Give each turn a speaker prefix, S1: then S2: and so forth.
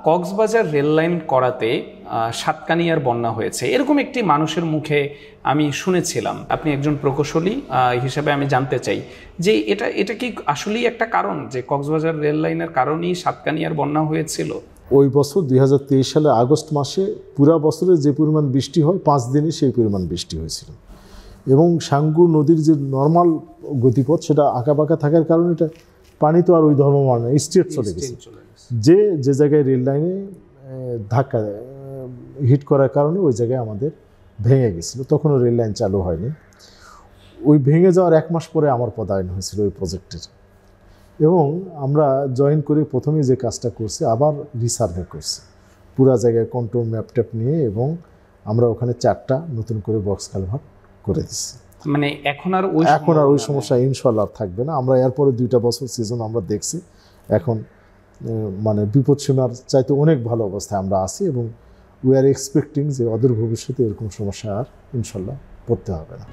S1: Cox's Bazar rail line করাতে সাতকানিয়ার বন্যা হয়েছে, এরকম একটি মানুষের মুখে আমি শুনেছিলাম। আপনি একজন প্রকৌশলী হিসেবে আমি জানতে চাই যে এটা কি আসলেই একটা কারণ, যে কক্সবাজার রেল লাইনের কারণেই সাতকানিয়ার বন্যা হয়েছিল?
S2: ওই বছর 2023 সালে আগস্ট মাসে পুরা বছরে যে পরিমাণ বৃষ্টি হয় 5 দিনে সেই পরিমাণ বৃষ্টি হয়েছিল, এবং সাঙ্গু নদীর যে নর্মাল গতিপথ সেটা আঁকাবাঁকা থাকার কারণে এটা পানি তো আর ওই ধর্মমান না, স্ট্রেট চলে গেছে। যে জায়গায় রেল লাইনে ধাক্কা হিট করার কারণে ওই জায়গায় আমাদের ভেঙে গেছিলো, তখনও রেল লাইন চালু হয়নি। ওই ভেঙে যাওয়ার 1 মাস পরে আমার পদায়ন হয়েছিল ওই প্রজেক্টের, এবং আমরা জয়েন করে প্রথমে যে কাজটা করছি আবার রিসার্ভে করছি পুরা জায়গায় কন্ট্রোল ম্যাপ ট্যাপ নিয়ে, এবং আমরা ওখানে 4টা নতুন করে বক্স কালভার্ট করে দিচ্ছি।
S1: মানে এখন আর ওই
S2: সমস্যা ইনশাল্লাহ থাকবে না। আমরা এরপরে 2টা বছর সিজন আমরা দেখছি, এখন মানে বিপদসীমার চাইতে অনেক ভালো অবস্থায় আমরা আছি, এবং উই আর এক্সপেক্টিং যে অদূর ভবিষ্যতে এরকম সমস্যা আর ইনশাল্লাহ পড়তে হবে না।